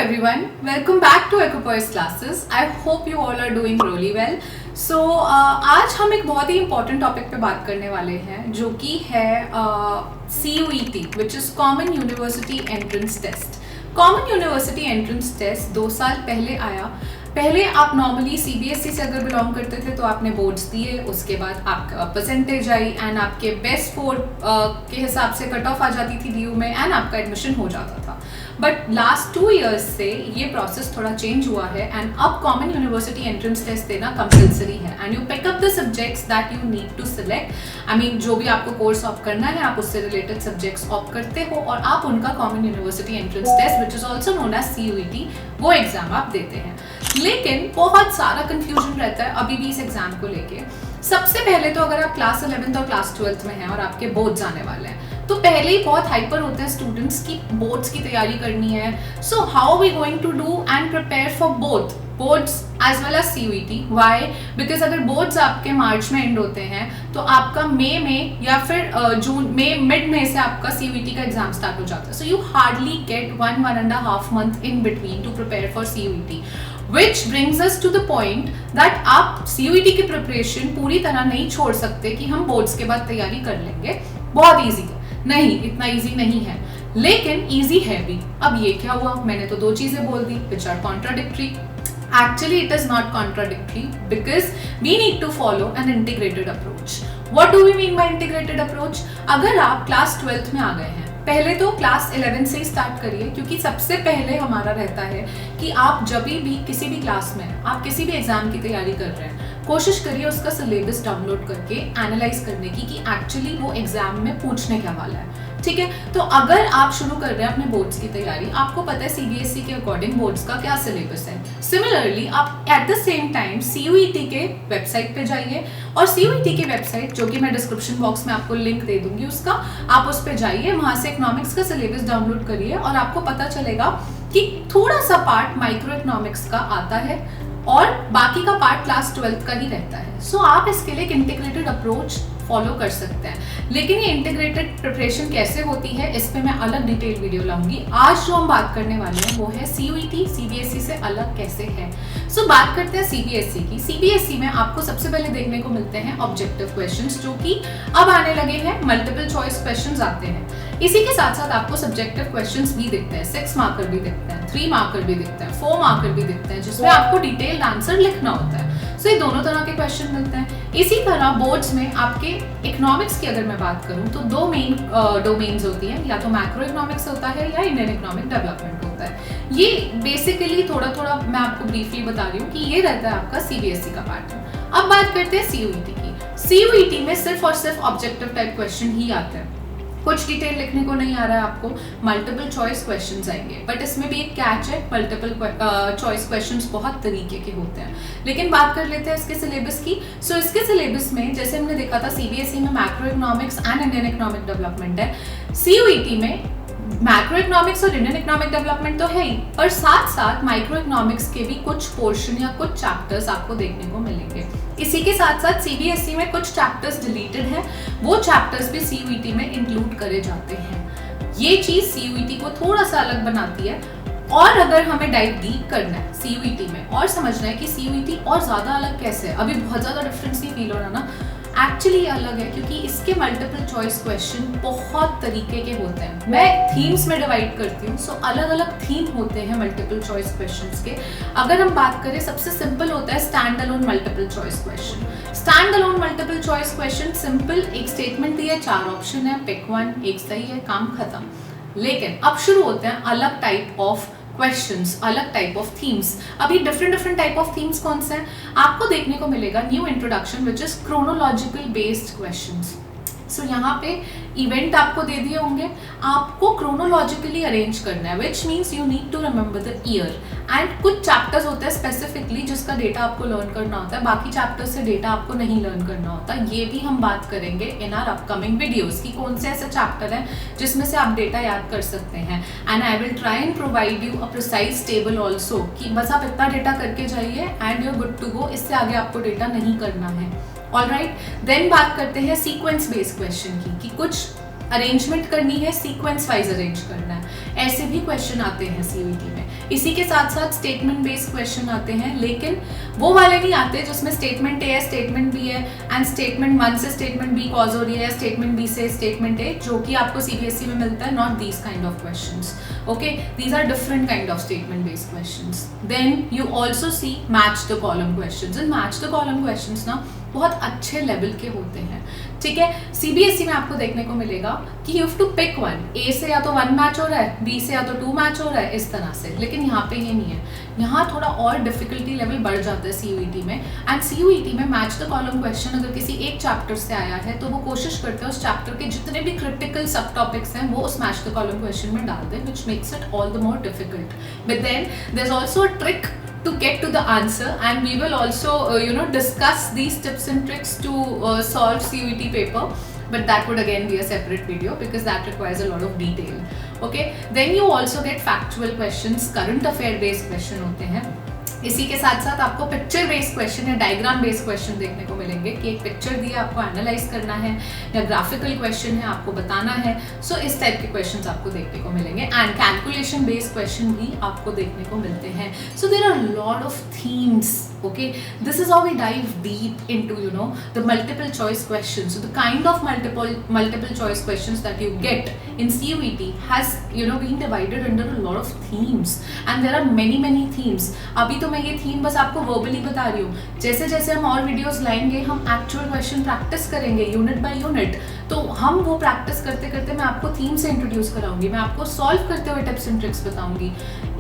everyone, welcome back to Equipoise classes. I hope you all are doing really well. So आज हम एक बहुत ही important topic पे बात करने वाले हैं जो कि है CUET which is Common University Entrance Test. Common University Entrance Test 2 साल पहले आया. पहले आप नॉर्मली CBSE से अगर बिलोंग करते थे तो आपने बोर्ड्स दिए, उसके बाद आपका परसेंटेज आई एंड आपके बेस्ट 4 के हिसाब से कट ऑफ आ जाती थी DU में एंड आपका एडमिशन हो जाता था. बट लास्ट 2 ईयर्स से ये प्रोसेस थोड़ा चेंज हुआ है एंड अब कॉमन यूनिवर्सिटी एंट्रेंस टेस्ट देना कंपलसरी है and you pick up the subjects that you need to select. I mean जो भी आपको कोर्स ऑप्ट करना है आप उससे रिलेटेड सब्जेक्ट्स ऑप्ट करते हो और आप उनका common university entrance test which is also known as CUET वो एग्जाम आप देते हैं. लेकिन बहुत सारा कंफ्यूजन रहता है अभी भी इस एग्जाम को लेके. सबसे पहले तो अगर आप क्लास 11th और क्लास 12th में हैं और आपके बोर्ड्स आने वाले हैं तो पहले ही बहुत हाइपर होते हैं स्टूडेंट्स की बोर्ड्स की तैयारी करनी है. So how are we going to do and prepare for both boards as well as CUET. Why? Because अगर बोर्ड्स आपके मार्च में एंड होते हैं तो आपका मई में या फिर जून में मिड में से आपका CUET का एग्जाम स्टार्ट हो जाता है. So you hardly gate 1.5 month in between to prepare for CUET. Which brings us to the point that आप CUET की प्रिपरेशन पूरी तरह नहीं छोड़ सकते कि हम बोर्ड्स के बाद तैयारी कर लेंगे. बहुत ईजी है नहीं, इतना इजी नहीं है, लेकिन इजी है भी. अब ये क्या हुआ, मैंने तो 2 चीजें बोल दी which are contradictory. Actually it is not contradictory because we need to follow an integrated approach. What do we mean by integrated approach? अगर आप क्लास 12th में आ गए हैं, पहले तो क्लास 11 से ही स्टार्ट करिए क्योंकि सबसे पहले हमारा रहता है कि आप जब भी किसी भी क्लास में आप किसी भी एग्जाम की तैयारी कर रहे हैं कोशिश करिए उसका सिलेबस डाउनलोड करके एनालाइज करने की कि एक्चुअली वो एग्जाम में पूछने क्या वाला है. ठीक है, तो अगर आप शुरू कर रहे हैं अपने बोर्ड्स की तैयारी, आपको पता है CBSE के अकॉर्डिंग बोर्ड्स का क्या सिलेबस है. सिमिलरली आप at the same time CUET के वेबसाइट पे जाइए और CUET की वेबसाइट जो कि मैं डिस्क्रिप्शन बॉक्स में आपको लिंक दे दूंगी उसका, आप उस पर जाइए, वहां से इकोनॉमिक्स का सिलेबस डाउनलोड करिए और आपको पता चलेगा कि थोड़ा सा पार्ट माइक्रो इकोनॉमिक्स का आता है और बाकी का पार्ट क्लास 12th का ही रहता है. सो आप इसके लिए एक इंटीग्रेटेड अप्रोच फॉलो कर सकते हैं. लेकिन ये इंटीग्रेटेड प्रिपरेशन कैसे होती है इस पे मैं अलग डिटेल वीडियो लाऊंगी. आज जो हम बात करने वाले हैं वो है CUET CBSE से अलग कैसे है. सो बात करते हैं CBSE की. CBSE में आपको सबसे पहले देखने को मिलते हैं ऑब्जेक्टिव क्वेश्चंस जो कि अब आने लगे हैं. मल्टीपल चॉइस क्वेश्चंस आते हैं. इसी के साथ साथ आपको सब्जेक्टिव क्वेश्चंस भी दिखते हैं. 6 मार्कर भी दिखते हैं, 3 मार्कर भी दिखते हैं, 4 मार्कर भी दिखते हैं जिसमें आपको डिटेल्ड आंसर लिखना होता है. सो ये दोनों तरह के क्वेश्चन मिलते हैं. इसी तरह बोर्ड्स में आपके इकोनॉमिक्स की अगर मैं बात करूं तो 2 मेन डोमेन्स होती हैं, या तो मैक्रो इकोनॉमिक्स होता है या इंडियन इकोनॉमिक डेवलपमेंट होता है. ये बेसिकली थोड़ा थोड़ा मैं आपको ब्रीफली बता रही हूँ कि ये रहता है आपका CBSE का पार्ट. अब बात करते हैं CUET की. CUET में सिर्फ और सिर्फ ऑब्जेक्टिव टाइप क्वेश्चन ही आते हैं, कुछ डिटेल लिखने को नहीं आ रहा है आपको. मल्टीपल चॉइस क्वेश्चंस आएंगे बट इसमें भी एक कैच है, मल्टीपल चॉइस क्वेश्चंस बहुत तरीके के होते हैं. लेकिन बात कर लेते हैं इसके सिलेबस की. सो इसके सिलेबस में जैसे हमने देखा था CBSE में macro economics and Indian economic development है, CUET में मैक्रो इकोनॉमिक्स और इंडियन इकोनॉमिक डेवलपमेंट तो है ही, पर साथ साथ माइक्रो इकोनॉमिक्स के भी कुछ पोर्शन या कुछ चैप्टर्स आपको देखने को मिलेंगे. इसी के साथ साथ CBSE में कुछ चैप्टर्स डिलीटेड हैं, वो चैप्टर्स भी CUET में इंक्लूड करे जाते हैं. ये चीज CUET को थोड़ा सा अलग बनाती है. और अगर हमें डाइव डीप करना है CUET में और समझना है कि CUET और ज्यादा अलग कैसे है, अभी बहुत ज्यादा डिफरेंस नहीं फील हो रहा ना, एक्चुअली अलग है क्योंकि इसके मल्टीपल चॉइस क्वेश्चन बहुत तरीके के होते हैं. मैं थीम्स में डिवाइड करती हूँ. सो अलग अलग थीम होते हैं मल्टीपल चॉइस क्वेश्चंस के. अगर हम बात करें सबसे सिंपल होता है stand alone multiple choice question. Stand alone multiple choice question simple, एक स्टेटमेंट दी है, 4 ऑप्शन है, पिक 1, एक सही है, काम खत्म. लेकिन अब शुरू होते हैं अलग टाइप ऑफ क्वेश्चंस, अलग टाइप ऑफ थीम्स. अभी डिफरेंट टाइप ऑफ थीम्स कौन से हैं आपको देखने को मिलेगा. New introduction which is chronological based questions. So यहाँ पे इवेंट आपको दे दिए होंगे, आपको क्रोनोलॉजिकली अरेंज करना है which means you need to remember the year. And कुछ चैप्टर्स होते हैं स्पेसिफिकली जिसका डेटा आपको लर्न करना होता है, बाकी चैप्टर्स से डेटा आपको नहीं लर्न करना होता. ये भी हम बात करेंगे इन आवर अपकमिंग वीडियोस कि कौन से ऐसे चैप्टर हैं जिसमें से आप डेटा याद कर सकते हैं. And I will try and provide you a precise table also कि बस आप इतना डेटा करके जाइए and you are good to go. इससे आगे आपको डेटा नहीं करना है. ऑलराइट, देन बात करते हैं सीक्वेंस बेस्ड क्वेश्चन की कि कुछ अरेंजमेंट करनी है, सीक्वेंस वाइज अरेंज करना है. ऐसे भी क्वेश्चन आते हैं सीयूईटी में। इसी के साथ साथ स्टेटमेंट बेस्ड क्वेश्चन आते हैं, लेकिन वो वाले नहीं आते जिसमें स्टेटमेंट ए है, स्टेटमेंट बी है एंड स्टेटमेंट 1 से स्टेटमेंट बी कॉज हो रही है, स्टेटमेंट बी से स्टेटमेंट ए, जो कि आपको सीबीएसई में मिलता है। Not these kind of questions, okay, these are different kind of statement based questions. Then you also see match the column questions, and match the column questions ना बहुत अच्छे लेवल के होते हैं, ठीक है। सीबीएसई में आपको देखने को मिलेगा कि you have to pick one, A से या तो 1 मैच हो रहा है, बी से या तो 2 मैच हो रहा है, इस तरह से। लेकिन यहाँ पे ये नहीं है, यहाँ थोड़ा और डिफिकल्टी लेवल बढ़ जाता है सीयूईटी में। एंड सीयूईटी में मैच द कॉलम क्वेश्चन अगर किसी एक चैप्टर से आया है तो वो कोशिश करते हैं उस चैप्टर के जितने भी क्रिटिकल सब टॉपिक्स हैं वो उस मैच द कॉलम क्वेश्चन में डाल दें, which makes it all the more difficult. But then there's also a trick to get to the answer, and we will also discuss these tips and tricks to solve CUET paper, but that would again be a separate video because that requires a lot of detail. Okay, then you also get factual questions, current affair based question होते हैं। इसी के साथ साथ आपको picture based question या diagram based question देखने को मिलेंगे कि एक पिक्चर दी है, आपको एनालाइज करना है, या ग्राफिकल क्वेश्चन है, आपको बताना है। सो इस टाइप के क्वेश्चंस आपको देखने को मिलेंगे, एंड कैलकुलेशन बेस्ड क्वेश्चन भी आपको देखने को मिलते हैं। So there are lot of themes, okay, this is how we dive deep into the multiple choice questions. So the kind of multiple choice questions that you get in CUET has been divided under a lot of themes, and there are many themes. अभी तो मैं ये theme बस आपको verbally बता रही हूँ, जैसे जैसे हम और वीडियोस लाएंगे हम एक्चुअल क्वेश्चन प्रैक्टिस करेंगे यूनिट बाय यूनिट, तो हम वो प्रैक्टिस करते करते मैं आपको थीम से इंट्रोड्यूस कराऊंगी, मैं आपको सॉल्व करते हुए टिप्स एंड ट्रिक्स बताऊंगी।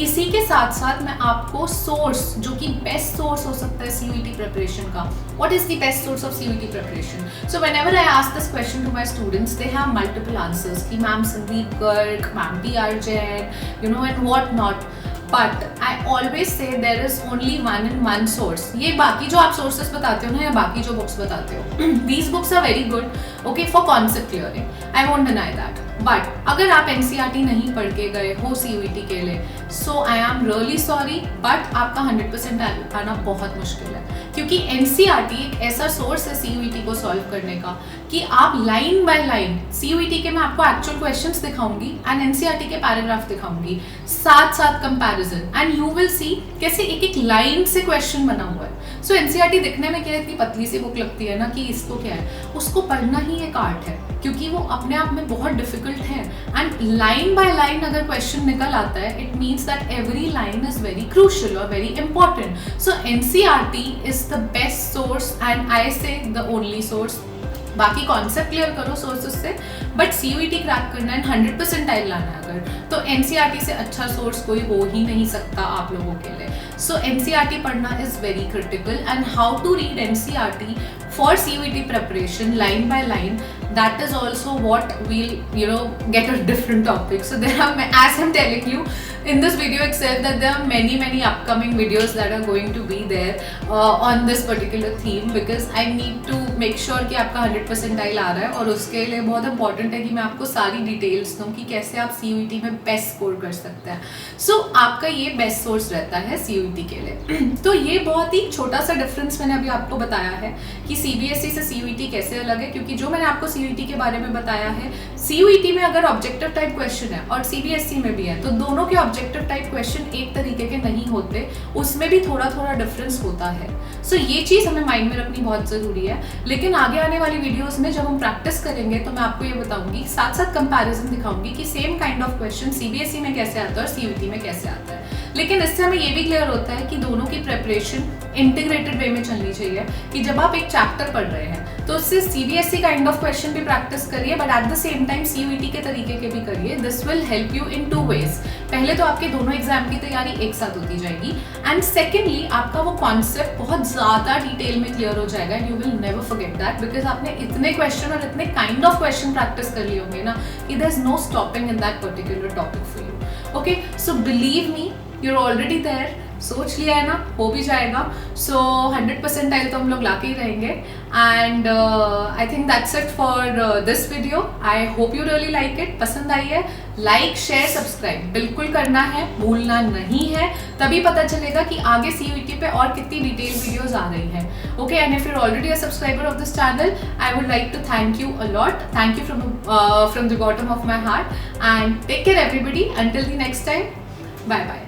इसी के साथ साथ मैं आपको सोर्स, जो कि बेस्ट सोर्स हो सकता है सीयूईटी प्रिपरेशन का, what is the best source of CUET preparation. So whenever I ask this question to my students, they have multiple answers कि ma'am Sandeep Garg, ma'am TR. Jain, and what not, but I always say there is only one and one source. ये बाकी जो आप sources बताते हो ना, या बाकी जो बुक्स बताते हो, these books are very good, okay, for concept clearing, I won't deny that. But अगर आप एनसीईआरटी नहीं पढ़ के गए हो सीयूईटी के लिए, so I am really sorry, but आपका 100% आना बहुत मुश्किल है, क्योंकि एनसीईआरटी एक ऐसा सोर्स है सीयूईटी को सॉल्व करने का कि आप लाइन बाय लाइन, सीयूईटी के मैं आपको एक्चुअल क्वेश्चंस दिखाऊंगी एंड एनसीईआरटी के पैराग्राफ दिखाऊंगी, साथ साथ comparison, and you will see कैसे एक एक लाइन से क्वेश्चन बना हुआ है। सो एनसीईआरटी दिखने में क्या इतनी पतली सी बुक लगती है ना कि इसको क्या है, उसको पढ़ना ही एक आर्ट है, क्योंकि वो अपने आप में बहुत डिफिकल्ट है। एंड लाइन बाय लाइन अगर क्वेश्चन निकल आता है, it means that every line is very crucial और very important. So NCERT is the best source and I say the only source. बाकी कॉन्सेप्ट क्लियर करो सोर्सेस से, but CUET crack करना है, 100% टाइम लाना है अगर, तो एनसीईआरटी से अच्छा सोर्स कोई हो ही नहीं सकता आप लोगों के लिए। सो एनसीईआरटी पढ़ना is very critical, and how to read NCERT for CUET preparation line by line, that is also what we'll get a different topic. So there are, as I'm telling you in this video itself, that there are many upcoming videos that are going to be there on this particular theme, because I need to make sure कि आपका 100% tile आ रहा है, और उसके लिए बहुत important है कि मैं आपको सारी डिटेल्स दूँ कि कैसे आप CUET में बेस्ट स्कोर कर सकते हैं। सो आपका ये बेस्ट सोर्स रहता है CUET के लिए। तो ये बहुत ही छोटा सा डिफरेंस मैंने अभी आपको बताया है कि सीबीएसई से सीयूईटी कैसे अलग है, क्योंकि जो मैंने आपको सीयूईटी के बारे में बताया है, सीयूईटी में अगर ऑब्जेक्टिव टाइप क्वेश्चन है और सीबीएसई में भी है, तो दोनों के ऑब्जेक्टिव टाइप क्वेश्चन एक तरीके के नहीं होते, उसमें भी थोड़ा डिफरेंस होता है। सो ये चीज़ हमें माइंड में रखनी बहुत ज़रूरी है। लेकिन आगे आने वाली वीडियोज़ में जब हम प्रैक्टिस करेंगे तो मैं आपको ये बताऊंगी, साथ साथ कंपैरिजन दिखाऊंगी कि same kind of question CBSE में कैसे आता है और सीयूईटी में कैसे आता है। लेकिन इससे हमें ये भी क्लियर होता है कि दोनों की प्रिपरेशन इंटीग्रेटेड वे में चलनी चाहिए, कि जब आप एक चैप्टर पढ़ रहे हैं तो उससे सीबीएसई काइंड ऑफ क्वेश्चन भी प्रैक्टिस करिए, but at the same time CUET के तरीके के भी करिए। This will help you in 2 ways। पहले तो आपके दोनों एग्जाम की तैयारी एक साथ होती जाएगी, एंड सेकेंडली आपका वो कॉन्सेप्ट बहुत ज़्यादा डिटेल में क्लियर हो जाएगा, and you will never forget that, because आपने इतने क्वेश्चन और इतने काइंड ऑफ क्वेश्चन प्रैक्टिस कर लिए होंगे ना कि there is no stopping in that particular topic for you. Okay, so believe me, you're already there, सोच लिया है ना, हो भी जाएगा। सो 100 परसेंटाइल तो हम लोग लाके ही रहेंगे। And I think that's it for this video. I hope you really like it. पसंद आई है, लाइक शेयर सब्सक्राइब बिल्कुल करना है, भूलना नहीं है। तभी पता चलेगा कि आगे CUET पे और कितनी डिटेल वीडियोस आ रही हैं। Okay, and if you are already a subscriber of this channel, I would like to thank you a lot. Thank you from the bottom of my heart, and take care everybody until the next time. Bye bye.